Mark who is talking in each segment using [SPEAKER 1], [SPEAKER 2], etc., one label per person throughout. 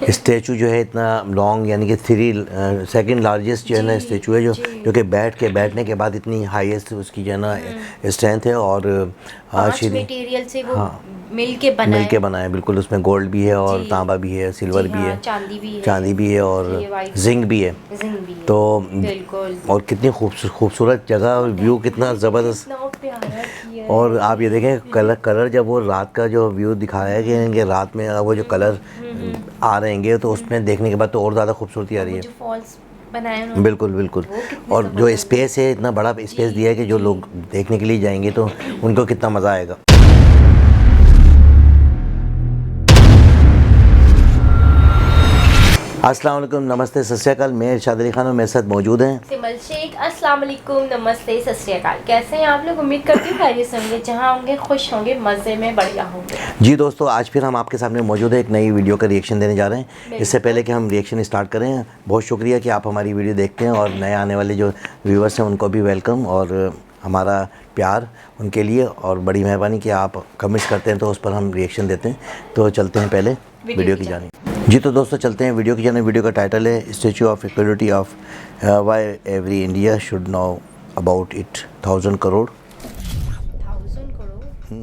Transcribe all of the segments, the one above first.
[SPEAKER 1] Statue जो है इतना लॉन्ग, यानी कि सेकंड लार्जेस्ट जो है ना स्टैचू है, जो कि बैठने के बाद इतनी हाईएस्ट उसकी जो है ना स्ट्रेंथ है। और
[SPEAKER 2] पांच मटेरियल से वो
[SPEAKER 1] हाँ
[SPEAKER 2] मिल के बना
[SPEAKER 1] मिल के
[SPEAKER 2] है।
[SPEAKER 1] बना है, बिल्कुल। उसमें गोल्ड भी है और
[SPEAKER 2] जी
[SPEAKER 1] तांबा भी है, सिल्वर
[SPEAKER 2] जी
[SPEAKER 1] भी है,
[SPEAKER 2] हाँ,
[SPEAKER 1] चांदी भी है और
[SPEAKER 2] ये वाइट
[SPEAKER 1] जिंक भी है।
[SPEAKER 2] जिंक भी है।
[SPEAKER 1] तो
[SPEAKER 2] बिल्कुल।
[SPEAKER 1] और कितनी खूबसूरत जगह और व्यू कितना ज़बरदस्त।
[SPEAKER 2] कितना प्यारा किया
[SPEAKER 1] और
[SPEAKER 2] है।
[SPEAKER 1] आप ये देखें कलर जब वो रात का जो व्यू दिखाया है कि इनके रात में वो जो कलर आ रहेंगे तो उसमें देखने के बाद तो और ज़्यादा खूबसूरती आ
[SPEAKER 2] और
[SPEAKER 1] रही
[SPEAKER 2] वो
[SPEAKER 1] है।
[SPEAKER 2] जो फॉल्स बनाए उन्होंने,
[SPEAKER 1] बिल्कुल बिल्कुल।
[SPEAKER 2] वो कितने
[SPEAKER 1] और जो
[SPEAKER 2] जबरदस्त
[SPEAKER 1] स्पेस है, इतना बड़ा स्पेस दिया है कि जो
[SPEAKER 2] जी।
[SPEAKER 1] लोग देखने के लिए जाएंगे तो उनको कितना मज़ा आएगा। अस्सलाम वालेकुम, नमस्ते, सत श्री अकाल। मैं इरशाद अली खान और मेरे साथ मौजूद हैं
[SPEAKER 2] सिमल शेख। अस्सलाम वालेकुम, नमस्ते, सत श्री अकाल। कैसे हैं आप लोग? उम्मीद करती हूँ खैरियत से होंगे, जहाँ होंगे खुश होंगे, मज़े में बढ़िया होंगे।
[SPEAKER 1] जी दोस्तों, आज फिर हम आपके सामने मौजूद है, एक नई वीडियो का रिएक्शन देने जा रहे हैं। इससे पहले कि हम रिएक्शन स्टार्ट करें, बहुत शुक्रिया कि आप हमारी वीडियो देखते हैं और नए आने वाले जो व्यूवर्स हैं उनको भी वेलकम और हमारा प्यार उनके लिए, और बड़ी मेहरबानी कि आप कमेंट्स करते हैं तो उस पर हम रिएक्शन देते हैं। तो चलते हैं पहले वीडियो की जानिब। जी तो दोस्तों चलते हैं वीडियो की जानिब। वीडियो का टाइटल है statue of equality of why every India should know about it 1000 crore.
[SPEAKER 2] 1000 crore.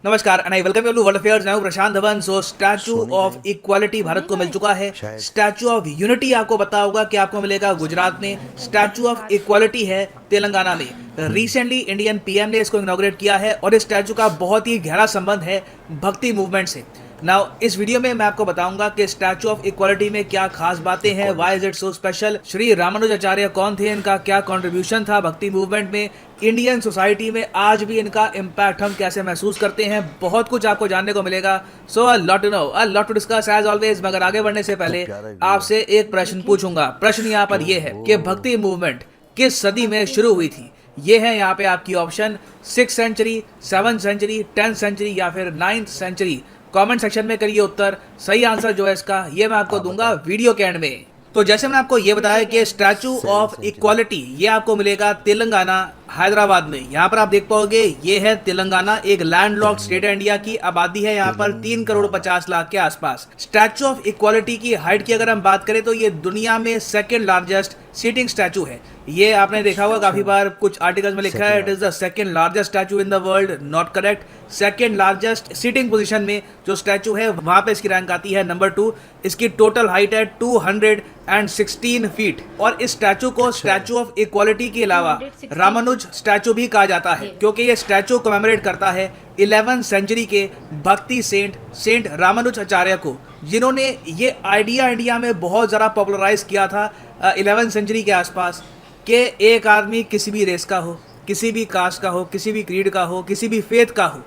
[SPEAKER 3] नमस्कार and I welcome you to world affairs. मैं हूं Prashant Dhawan. So statue of equality Bharat को मिल चुका है। स्टैचू ऑफ यूनिटी आपको पता होगा कि आपको मिलेगा गुजरात में। स्टैचू ऑफ इक्वालिटी है तेलंगाना में। रिसेंटली इंडियन पीएम ने इसको इनॉग्रेट किया है और इस स्टैचू का बहुत ही गहरा संबंध है भक्ति मूवमेंट से। नाउ इस वीडियो में मैं आपको बताऊंगा कि स्टैचू ऑफ इक्वालिटी में क्या खास बातें हैं, why is it so special, Shri Ramanujacharya कौन थे, इनका क्या कंट्रीब्यूशन था भक्ति मूवमेंट में, इंडियन सोसाइटी में आज भी इनका इम्पैक्ट हम कैसे महसूस करते हैं। बहुत कुछ आपको जानने को मिलेगा। So a lot to know, a lot to discuss as always. मगर आगे बढ़ने से पहले आपसे एक प्रश्न पूछूंगा। प्रश्न यहाँ पर यह है कि भक्ति मूवमेंट किस सदी में शुरू हुई थी। ये है यहाँ पे आपकी option 6th century, 7th century, 10th century या फिर 9th सेंचुरी। कमेंट सेक्शन में करिए उत्तर। सही आंसर जो है इसका ये मैं आपको दूंगा वीडियो के एंड में। तो जैसे मैंने आपको ये बताया कि स्टैचू ऑफ इक्वालिटी ये आपको मिलेगा तेलंगाना हैदराबाद में। यहाँ पर आप देख पाओगे ये है तेलंगाना, एक लैंडलॉक्ड स्टेट है। इंडिया की आबादी है यहाँ पर 3 करोड़ 50 लाख के आसपास। स्टैचू ऑफ इक्वालिटी की हाइट की अगर हम बात करें तो ये दुनिया में सेकंड लार्जेस्ट सीटिंग स्टैचू है। ये आपने देखा होगा काफी बार कुछ आर्टिकल्स में लिखा है it is the second largest statue in the world. Not correct. Second largest seating position में जो स्टैचू है वहां पे इसकी रैंक आती है नंबर 2। इसकी टोटल हाइट है 216 फीट। और इस स्टैचू को स्टैचू ऑफ इक्वालिटी के अलावा रामानुज स्टैचू भी कहा जाता है, क्योंकि ये स्टैचू कमेमोरेट करता है 11th सेंचुरी के भक्ति सेंट रामानुज आचार्य को, जिन्होंने ये आइडिया इंडिया में बहुत ज़्यादा पॉपुलराइज किया था 11th सेंचुरी के आसपास कि एक आदमी किसी भी रेस का हो, किसी भी कास्ट का हो, किसी भी क्रीड का हो, किसी भी फेथ का हो,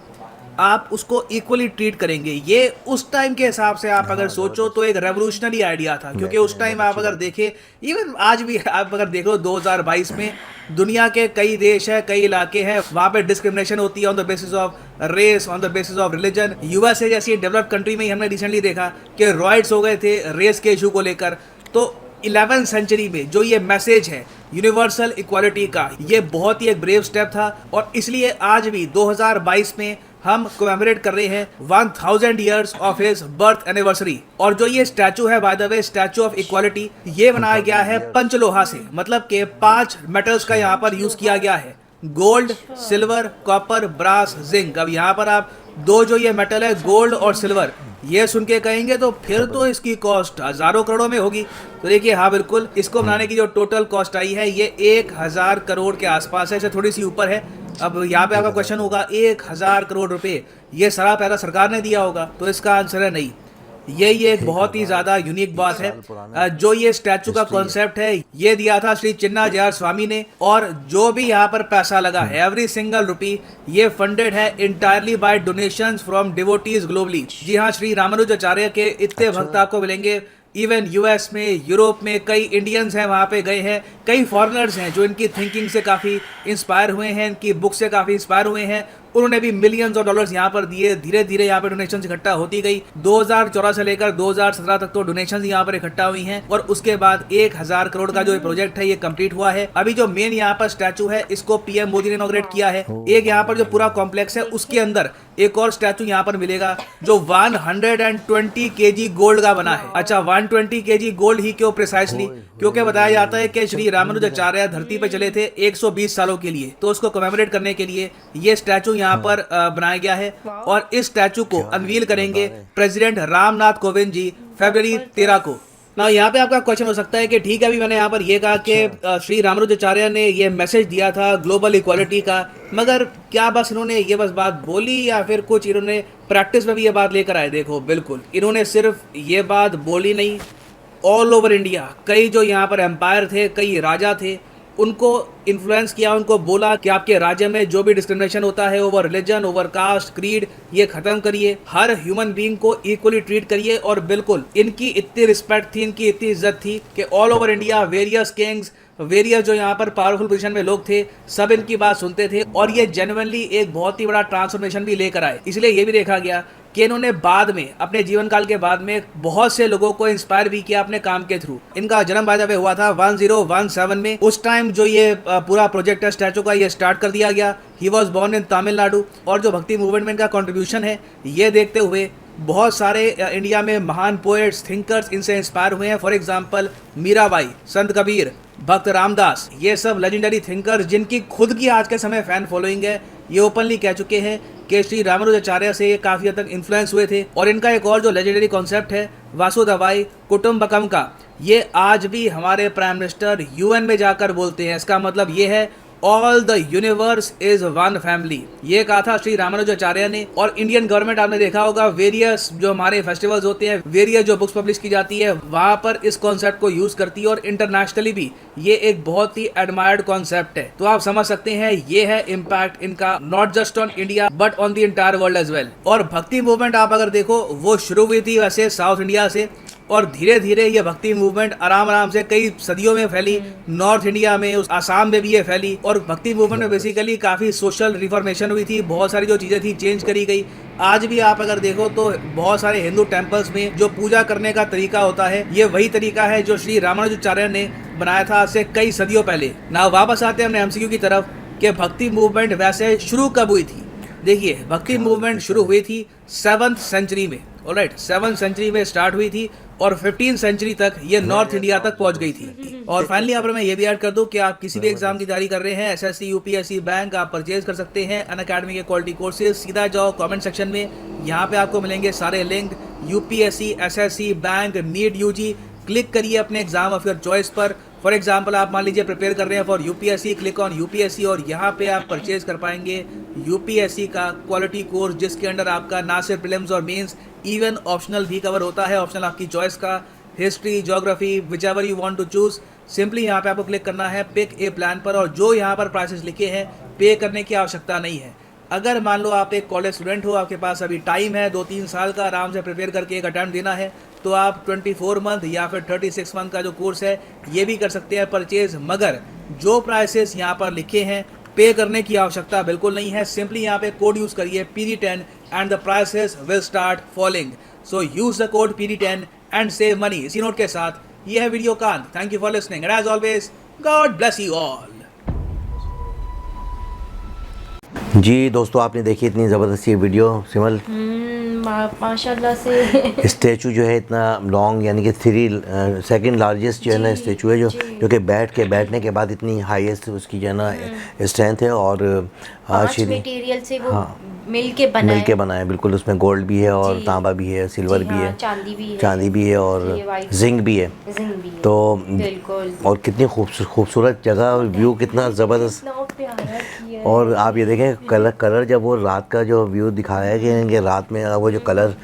[SPEAKER 3] आप उसको इक्वली ट्रीट करेंगे। ये उस टाइम के हिसाब से आप अगर सोचो तो एक रेवोल्यूशनरी आइडिया था, क्योंकि उस टाइम आप अगर देखें, इवन आज भी आप अगर देखो 2022 में दुनिया के कई देश है, कई इलाके हैं, वहाँ पे डिस्क्रिमिनेशन होती है on the basis of race, on the basis of religion. USA जैसी डेवलप्ड कंट्री में ही हमने रिसेंटली देखा कि रॉयट्स हो गए थे रेस के इशू को लेकर। तो 11th सेंचुरी में जो ये मैसेज है यूनिवर्सल इक्वालिटी का, ये बहुत ही एक ब्रेव स्टेप था। और इसलिए आज भी 2022 में हम कमेमोरेट कर रहे हैं 1000 years of his birth anniversary. और जो ये स्टैचू है by the way, statue of equality, ये बनाया गया है पंचलोहा से, मतलब के 5 मेटल्स का यहाँ पर यूज किया गया है। Gold, silver, copper, brass, zinc. अब यहाँ पर आप दो जो ये मेटल है गोल्ड और सिल्वर, ये सुन के कहेंगे तो फिर तो इसकी कॉस्ट हजारों करोड़ों में होगी। तो देखिए हाँ बिल्कुल, इसको बनाने की जो टोटल कॉस्ट आई है ये 1000 करोड़ के आसपास है, थोड़ी सी ऊपर है। अब यहाँ पे आपका क्वेश्चन होगा 1000 करोड़ रुपए ये सारा पैसा सरकार ने दिया होगा, तो इसका आंसर है नहीं। ये एक बहुत ही ज्यादा यूनिक बात है। जो ये स्टैचू का कॉन्सेप्ट है ये दिया था श्री चिन्ना जयार स्वामी ने, और जो भी यहाँ पर पैसा लगा है एवरी सिंगल रुपी ये फंडेड है entirely by donations from devotees globally. जी हाँ, श्री रामानुजाचार्य के इतने भक्त आपको मिलेंगे। इवन यूएस में, यूरोप में कई इंडियंस हैं वहाँ पे गए हैं, कई फॉरेनर्स हैं जो इनकी थिंकिंग से काफ़ी इंस्पायर हुए हैं, इनकी बुक से काफ़ी इंस्पायर हुए हैं। उन्होंने भी मिलियंस ऑफ डॉलर्स यहाँ पर दिए। धीरे धीरे यहाँ पर डोनेशन इकट्ठा होती गई। 2014 से लेकर 2017 तक तो डोनेशन यहाँ पर इकट्ठा हुई हैं और उसके बाद 1000 करोड़ का जो प्रोजेक्ट है ये कंप्लीट हुआ है। अभी जो मेन यहाँ पर स्टैचू है इसको पीएम मोदी ने इनॉग्रेट किया है। एक यहाँ पर जो पूरा कॉम्प्लेक्स है उसके अंदर एक और स्टैचू यहाँ पर मिलेगा जो 120 केजी गोल्ड का बना है। अच्छा, 120 केजी गोल्ड ही क्यों प्रिसाइसली? क्योंकि बताया जाता है कि श्री रामानुजाचार्य धरती पे चले थे 120 सालों के लिए, तो उसको कमेमोरेट करने के लिए ये स्टैचू यहाँ पर बनाया गया है और इस स्टैचू को अनवील करेंगे प्रेसिडेंट रामनाथ कोविंद जी फरवरी 13 को। ना यहाँ पे आपका क्वेश्चन हो सकता है कि ठीक है, अभी मैंने यहाँ पर ये कहा कि श्री रामानुजाचार्य ने ये मैसेज दिया था ग्लोबल इक्वालिटी का, मगर क्या बस इन्होंने ये बस बात बोली या फिर कुछ इन्होंने प्रैक्टिस में भी ये बात लेकर आए? देखो, बिल्कुल इन्होंने सिर्फ ये बात बोली नहीं, ऑल ओवर इंडिया कई जो यहाँ पर एम्पायर थे, कई राजा थे, उनको इन्फ्लुएंस किया, उनको बोला कि आपके राज्य में जो भी डिस्क्रिमिनेशन होता है over religion, over caste, creed, ये खत्म करिए, हर ह्यूमन बीइंग को इक्वली ट्रीट करिए। और बिल्कुल इनकी इतनी रिस्पेक्ट थी, इनकी इतनी इज्जत थी कि all over India various Kings, various जो यहाँ पर पावरफुल पोजीशन में लोग थे, सब इनकी बात सुनते थे और ये जेन्युइनली एक बहुत ही बड़ा ट्रांसफॉर्मेशन भी लेकर आए। इसलिए ये भी देखा गया कि इन्होंने बाद में अपने जीवन काल के बाद में बहुत से लोगों को इंस्पायर भी किया अपने काम के थ्रू। इनका जन्म बाय द वे हुआ था 1017 में। उस टाइम जो ये पूरा प्रोजेक्ट है स्टैचू का, ये स्टार्ट कर दिया गया। He was born in Tamil Nadu और जो भक्ति मूवमेंट में इनका कॉन्ट्रीब्यूशन है ये देखते हुए बहुत सारे इंडिया में महान पोएट्स, थिंकर्स इनसे इंस्पायर हुए हैं। फॉर एग्जाम्पल मीराबाई, संत कबीर, भक्त रामदास, ये सब लेजेंडरी थिंकर्स जिनकी खुद की आज के समय फैन फॉलोइंग है, ये ओपनली कह चुके हैं कि श्री रामानुजाचार्य से ये काफ़ी हद तक इन्फ्लुएंस हुए थे। और इनका एक और जो लेजेंडरी कॉन्सेप्ट है वासुदेवाई कुटुम्बकम का, ये आज भी हमारे प्राइम मिनिस्टर यूएन में जाकर बोलते हैं। इसका मतलब ये है all the universe is one family, ये कहा था श्री रामानुजाचार्य ने। और इंडियन गवर्नमेंट आपने देखा होगा वेरियस जो हमारे फेस्टिवल्स होते हैं, वेरियस जो बुक्स पब्लिश की जाती है, वहां पर इस कॉन्सेप्ट को यूज करती है और इंटरनेशनली भी ये एक बहुत ही एडमायर्ड कॉन्सेप्ट है। तो आप समझ सकते हैं ये है इम्पैक्ट इनका, not just on India but on the entire world as well. और भक्ति मूवमेंट आप अगर देखो वो शुरू हुई थी वैसे साउथ इंडिया से और धीरे धीरे ये भक्ति मूवमेंट आराम से कई सदियों में फैली। नॉर्थ इंडिया में, उस आसाम में भी ये फैली और भक्ति मूवमेंट में बेसिकली काफ़ी सोशल रिफॉर्मेशन हुई थी, बहुत सारी जो चीज़ें थी चेंज करी गई। आज भी आप अगर देखो तो बहुत सारे हिंदू टेम्पल्स में जो पूजा करने का तरीका होता है ये वही तरीका है जो श्री रामानुजाचार्य ने बनाया था आज से कई सदियों पहले। ना वापस आते हैं हमने एमसीक्यू की तरफ कि भक्ति मूवमेंट वैसे शुरू कब हुई थी। देखिए, भक्ति मूवमेंट शुरू हुई थी 7th सेंचुरी में, ऑलराइट, 7th सेंचुरी में स्टार्ट हुई थी और 15th सेंचुरी तक ये नॉर्थ इंडिया तक पहुंच गई थी। और फाइनली यहाँ पर मैं ये भी ऐड कर दूं कि आप किसी भी एग्जाम की तैयारी कर रहे हैं, एसएससी, यूपीएससी, बैंक, आप परचेज कर सकते हैं अनअकैडमी के क्वालिटी कोर्सेज। सीधा जाओ कमेंट सेक्शन में, यहाँ पे आपको मिलेंगे सारे link, UPSC, SSC, bank, NEET, UG, click करिए अपने एग्जाम ऑफ योर चॉइस पर। फॉर एग्जाम्पल आप मान लीजिए प्रिपेयर कर रहे हैं for UPSC, click on UPSC और यहाँ पे आप परचेज कर पाएंगे यूपीएससी का क्वालिटी कोर्स जिसके अंडर आपका ना सिर्फ प्रीलिम्स और मेंस, इवन ऑप्शनल भी कवर होता है। ऑप्शनल आपकी चॉइस का, history, geography, whichever you want to choose. Simply यहाँ पे आपको क्लिक करना है पिक ए प्लान पर और जो यहाँ पर प्राइसेस लिखे हैं पे करने की आवश्यकता नहीं है। अगर मान लो आप एक कॉलेज स्टूडेंट हो, आपके पास अभी टाइम है 2-3 साल का आराम से प्रिपेयर करके एक अटैम्प्ट देना है, तो आप 24 मंथ या फिर 36 मंथ का जो कोर्स है ये भी कर सकते हैं परचेज। मगर जो प्राइसेस यहाँ पर लिखे हैं पे करने की आवश्यकता बिल्कुल नहीं है। सिंपली यहाँ पे कोड यूज करिए PD10 and the prices will start falling. So use the code PD10 and save money. इसी नोट के साथ ये है वीडियो कांत। Thank you for listening and as always God bless you all.
[SPEAKER 1] जी दोस्तों, आपने देखी इतनी ज़बरदस्त ये वीडियो सिमल,
[SPEAKER 2] माशाल्लाह से
[SPEAKER 1] स्टैचू जो है इतना लॉन्ग, यानी कि 2nd लार्जेस्ट जो है ना स्टैचू है जो कि बैठने के बाद इतनी हाईएस्ट उसकी जो है ना स्ट्रेंथ है। और
[SPEAKER 2] मटेरियल से वो मिल के बना है
[SPEAKER 1] बिल्कुल। उसमें गोल्ड भी है और तांबा भी है, सिल्वर भी है, चांदी भी है और जिंक भी है। तो और कितनी खूबसूरत जगह, व्यू कितना ज़बरदस्त। और आप ये देखें कलर जब वो रात का जो व्यू दिखाया गया है कि रात में वो जो कलर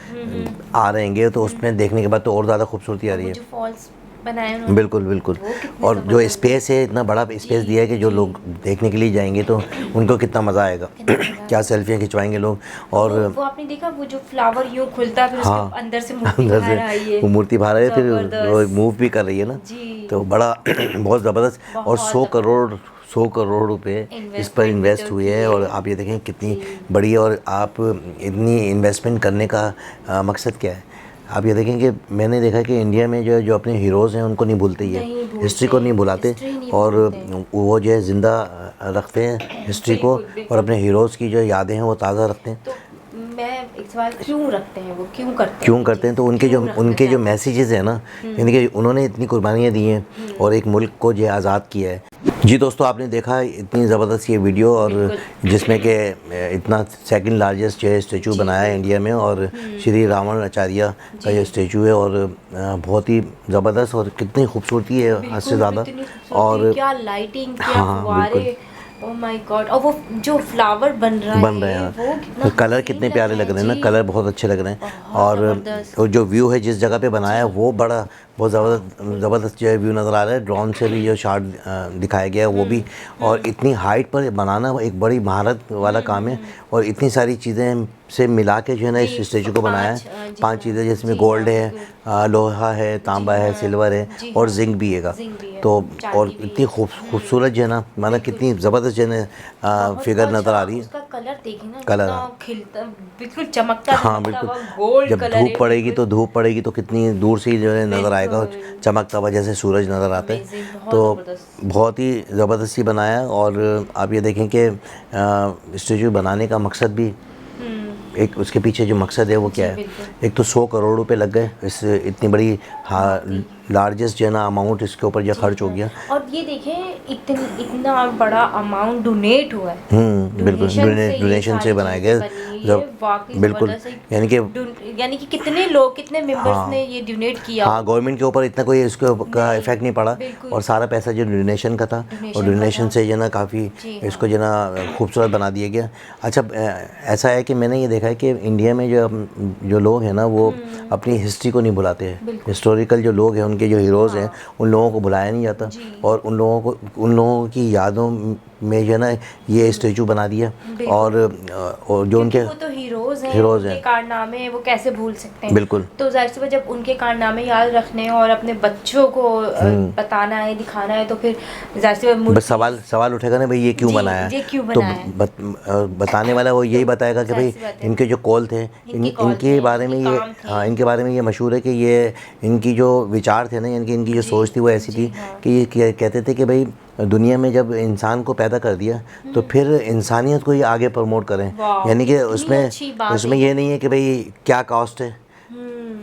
[SPEAKER 1] आ रहेंगे तो उसमें देखने के बाद तो और ज़्यादा खूबसूरती आ रही है।
[SPEAKER 2] फॉल्स बनाए हैं
[SPEAKER 1] बिल्कुल। और जो स्पेस है, इतना बड़ा स्पेस दिया है कि जो लोग देखने के लिए जाएंगे तो उनको कितना मज़ा आएगा, क्या सेल्फियाँ खिंचवाएंगे लोग। और
[SPEAKER 2] वो आपने देखा वो जो फ्लावर यूँ खुलता है,
[SPEAKER 1] हाँ,
[SPEAKER 2] अंदर से वो
[SPEAKER 1] मूर्ति बाहर है, फिर वो मूव भी कर रही है ना, तो बड़ा बहुत ज़बरदस्त। और 100 करोड़ रुपए इस पर इन्वेस्ट हुए हैं। और आप ये देखें कितनी बड़ी, और आप इतनी इन्वेस्टमेंट करने का मकसद क्या है। आप ये देखें कि मैंने देखा कि इंडिया में जो अपने हीरोज़ हैं उनको नहीं भूलते, ये हिस्ट्री को नहीं भुलाते, और वो जो है ज़िंदा रखते हैं हिस्ट्री को, और अपने हीरोज़ की जो यादें हैं वो ताज़ा रखते हैं।
[SPEAKER 2] तो मैं एक सवाल, क्यों रखते हैं वो, क्यों करते हैं?
[SPEAKER 1] तो उनके जो मैसेजेस हैं ना, यानी कि उन्होंने इतनी कुर्बानियाँ दी हैं और एक मुल्क को जो आज़ाद किया है। जी दोस्तों, आपने देखा इतनी ज़बरदस्त ये वीडियो, और जिसमें कि इतना सेकंड लार्जेस्ट जो है स्टैचू बनाया है इंडिया में, और श्री रावण आचार्य का ये स्टैचू है, और बहुत ही ज़बरदस्त, और कितनी खूबसूरती है हद से ज़्यादा, और
[SPEAKER 2] क्या लाइटिंग, क्या फुव्वारे, ओह माय गॉड। और वो जो फ्लावर बन रहा है वो कितना
[SPEAKER 1] कलर कितने प्यारे लग रहे हैं ना, कलर बहुत अच्छे लग रहे हैं, और जो व्यू है जिस जगह पे बनाया है वो बहुत ज़बरदस्त जो है व्यू नज़र आ रहा है। ड्रोन से भी जो शॉट दिखाया गया है वो भी, और इतनी हाइट पर बनाना एक बड़ी महारत वाला काम है, और इतनी सारी चीज़ें से मिला के जो है ना इस स्टैचू को बनाया है। 5 चीज़ें जिसमें गोल्ड है, लोहा है, तांबा है, सिल्वर है, और जिंक भी है। तो और इतनी खूबसूरत जो है ना, माना कितनी ज़बरदस्त जो है ना फिगर नज़र आ रही है।
[SPEAKER 2] उसका कलर देखिए ना,
[SPEAKER 1] कलर
[SPEAKER 2] खिलता, बिल्कुल चमकता,
[SPEAKER 1] हाँ बिल्कुल। जब धूप पड़ेगी तो कितनी दूर से जो है नज़र आएगा, चमकता हुआ जैसे सूरज नज़र आता है। तो बहुत ही ज़बरदस्ती बनाया। और आप ये देखें कि स्टैचू बनाने का मकसद भी, एक उसके पीछे जो मकसद है वो क्या है। एक तो 100 करोड़ रुपए लग गए इस इतनी बड़ी लार्जेस्ट जो है ना अमाउंट इसके ऊपर जो खर्च हो गया।
[SPEAKER 2] और ये देखें इतना बड़ा अमाउंट डोनेट हुआ है।
[SPEAKER 1] बिल्कुल, डोनेशन से बनाया गया। बिल्कुल, यानी कि
[SPEAKER 2] कितने लोग, कितने मेंबर्स ने ये डोनेट किया।
[SPEAKER 1] हाँ, गवर्नमेंट के ऊपर इतना कोई इसका इफेक्ट नहीं पड़ा, और सारा पैसा जो डोनेशन का था, और डोनेशन से जो है ना काफ़ी इसको जो है ना खूबसूरत बना दिया गया। अच्छा, ऐसा है कि मैंने ये देखा है कि इंडिया में जो लोग हैं ना वो अपनी हिस्ट्री को नहीं भुलाते हैं। हिस्टोरिकल जो लोग हैं, उनके जो हीरोज़ हैं, उन लोगों को भुलाया नहीं जाता, और उन लोगों की यादों में जो है ना ये स्टैचू बना दिया। और जो उनके
[SPEAKER 2] वो तो हीरोज़ हैं, उनके कारनामे वो कैसे भूल सकते हैं।
[SPEAKER 1] बिल्कुल।
[SPEAKER 2] तो जाहिर सी बात, जब उनके कारनामे याद रखने और अपने बच्चों को बताना है, दिखाना है, तो फिर जाहिर सी बात
[SPEAKER 1] बस सवाल उठेगा ना, भाई ये क्यों बनाया है। तो बताने वाला वो यही बताएगा कि भाई इनके जो कॉल थे, इनके बारे में ये मशहूर है कि ये इनकी जो विचार थे ना, इनकी जो सोच थी वो ऐसी थी कि ये कहते थे कि भाई दुनिया में जब इंसान को पैदा कर दिया तो फिर इंसानियत को ही आगे प्रमोट करें। यानी कि उसमें ये नहीं है कि भाई क्या कास्ट है,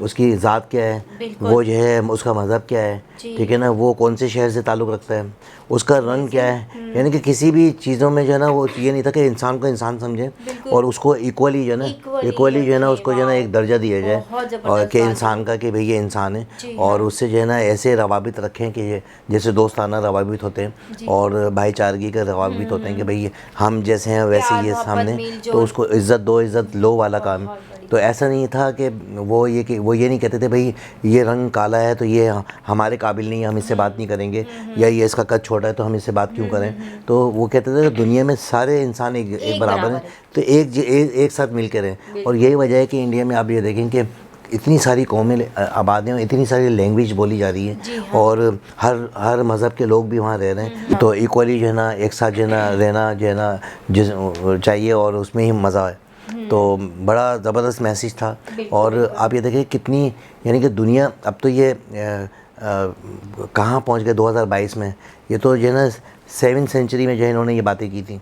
[SPEAKER 1] उसकी ज़ात क्या है, वो जो है उसका मज़हब क्या है, ठीक है ना, वो कौन से शहर से ताल्लुक़ रखता है, उसका रंग क्या है। यानी कि किसी भी चीज़ों में जो है ना वो ये नहीं था कि इंसान को इंसान समझें, और उसको इक्वली जो है ना उसको जो है ना एक दर्जा दिया जाए, और कि इंसान का, कि भाई ये इंसान है, और उससे जो है ना ऐसे रवाबित रखें कि ये जैसे दोस्ताना रवाबित होते हैं और भाईचारगी के रवाबित होते हैं कि भाई हम जैसे हैं वैसे ये सामने, तो उसको इज़्ज़त दो, इज़्ज़त लो वाला काम। तो ऐसा नहीं था कि वो ये नहीं कहते थे भाई ये रंग काला है तो ये हमारे काबिल नहीं है, हम इससे बात नहीं करेंगे, या ये इसका कद छोटा है तो हम इससे बात क्यों करें। तो वो कहते थे दुनिया में सारे इंसान एक बराबर हैं, तो एक साथ मिल कर रहें। और यही वजह है कि इंडिया में आप ये देखें कि इतनी सारी कौमें आबाद हैं, इतनी सारी लैंग्वेज बोली जा रही है, और हर मज़हब के लोग भी वहाँ रह रहे हैं। तो इक्वली जो है ना एक साथ जो है ना रहना जो है ना चाहिए, और उसमें ही मज़ा है। तो बड़ा ज़बरदस्त मैसेज था। और आप ये देखिए कितनी, यानी कि दुनिया अब तो ये कहाँ पहुँच गए 2022 में। ये तो जो है ना 7वीं सेंचुरी में जो है इन्होंने ये बातें की थी,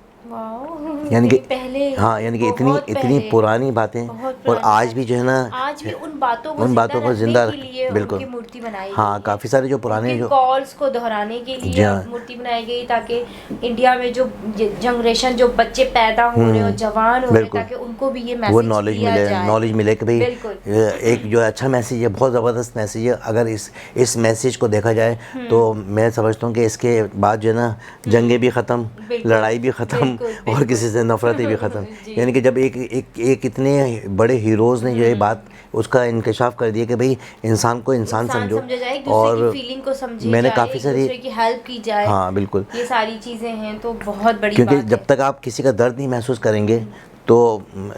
[SPEAKER 1] यानी कि
[SPEAKER 2] पहले,
[SPEAKER 1] हाँ, यानी कि इतनी पुरानी बातें, और आज भी जो है ना
[SPEAKER 2] आज भी उन बातों को जिंदा रखने के लिए
[SPEAKER 1] बिल्कुल
[SPEAKER 2] उनकी मूर्ति बनाई गई।
[SPEAKER 1] हाँ, काफ़ी सारे जो पुराने जो
[SPEAKER 2] कॉल्स को दोहराने के लिए मूर्ति बनाई गई, ताकि इंडिया में जो जनरेशन, जो बच्चे पैदा हो रहे हो, जवान हो रहे, ताकि उनको भी ये मैसेज, वो
[SPEAKER 1] नॉलेज मिले कि भाई एक जो अच्छा मैसेज है, बहुत ज़बरदस्त मैसेज है। अगर इस मैसेज को देखा जाए तो मैं समझता हूँ कि इसके बाद जो है ना जंगें भी ख़त्म, लड़ाई भी ख़त्म, और किसी से नफरतें भी ख़त्म। यानी कि जब एक इतने बड़े हीरोज़ ने जो ये बात उसका इंकशाफ कर दिया कि भाई इंसान को इंसान समझो, और
[SPEAKER 2] फीलिंग को समझे,
[SPEAKER 1] मैंने काफ़ी सारी
[SPEAKER 2] की हेल्प की जाए।
[SPEAKER 1] हाँ बिल्कुल,
[SPEAKER 2] ये सारी चीज़ें हैं तो बहुत बड़ी
[SPEAKER 1] क्योंकि
[SPEAKER 2] बात
[SPEAKER 1] जब तक आप किसी का दर्द नहीं महसूस करेंगे तो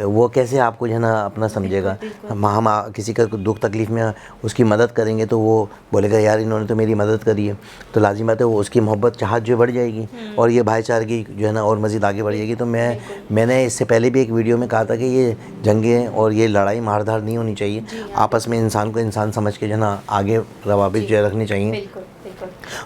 [SPEAKER 1] वो कैसे आपको जो है ना अपना समझेगा। हम किसी का दुख तकलीफ़ में उसकी मदद करेंगे तो वो बोलेगा यार इन्होंने तो मेरी मदद करी है, तो लाजिम बात है वो उसकी मोहब्बत चाहत जो बढ़ जाएगी और ये भाईचारगी जो है ना और मज़ीद आगे बढ़ जाएगी। तो मैंने इससे पहले भी एक वीडियो में कहा था कि ये जंगें और ये लड़ाई मारधाड़ नहीं होनी चाहिए, आपस में इंसान को इंसान समझ के जो है ना आगे रवाबित जो है रखनी चाहिए,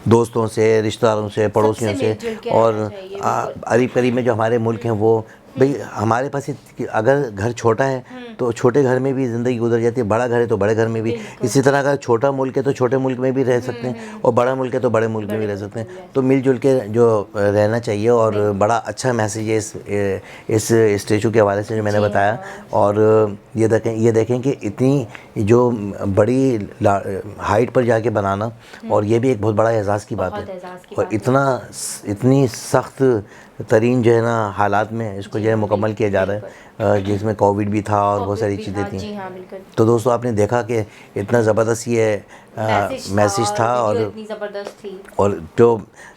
[SPEAKER 1] दोस्तों से, रिश्तेदारों से, पड़ोसियों से। और करीब करीब में जो हमारे मुल्क हैं वो भाई हमारे पास अगर घर छोटा है तो छोटे घर में भी ज़िंदगी गुजर जाती है, बड़ा घर है तो बड़े घर में भी। इसी तरह अगर छोटा मुल्क है तो छोटे मुल्क में भी रह सकते हैं और बड़ा मुल्क है तो बड़े मुल्क में भी रह सकते हैं। तो मिलजुल के जो रहना चाहिए और बड़ा अच्छा मैसेज है इस स्टैचू के हवाले से जो मैंने बताया। और ये देखें कि इतनी जो बड़ी हाइट पर जाके बनाना और ये भी एक बहुत बड़ा एजाज़ की बात है और इतनी सख्त तरीन जो है ना हालात में इसको जो है मुकम्मल किया जा रहा है, जिसमें कोविड भी था और बहुत सारी चीज़ें थी। तो दोस्तों आपने देखा कि इतना ज़बरदस्त ये मैसेज था और
[SPEAKER 2] इतनी ज़बरदस्त थी।
[SPEAKER 1] और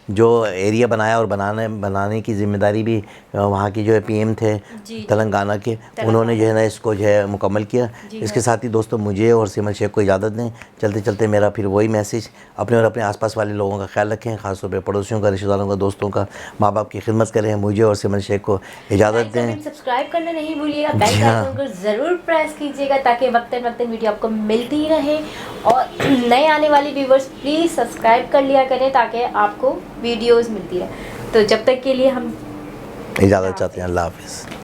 [SPEAKER 1] जो एरिया बनाया और बनाने की ज़िम्मेदारी भी वहाँ की जो है पीएम थे तेलंगाना के, उन्होंने जो है ना इसको जो है मुकम्मल किया। इसके साथ ही दोस्तों मुझे और सिमल शेख को इजाज़त दें। चलते चलते मेरा फिर वही मैसेज, अपने और अपने आसपास वाले लोगों का ख्याल रखें, ख़ासतौर पर पड़ोसियों का, रिश्तेदारों का, दोस्तों का, माँ बाप की खिदमत करें। मुझे और सिमल शेख को इजाज़त दें।
[SPEAKER 2] सब्सक्राइब करना नहीं भूलिएगा, बेल आइकन को ज़रूर प्रेस कीजिएगा ताकि वक्तन वीडियो आपको मिलती ही रहे। और नए आने वाले व्यूवर्स प्लीज़ सब्सक्राइब कर लिया करें ताकि आपको वीडियोस मिलती रहे। तो जब तक के लिए हम
[SPEAKER 1] इजाज़त चाहते हैं। अल्लाह हाफ़िज़।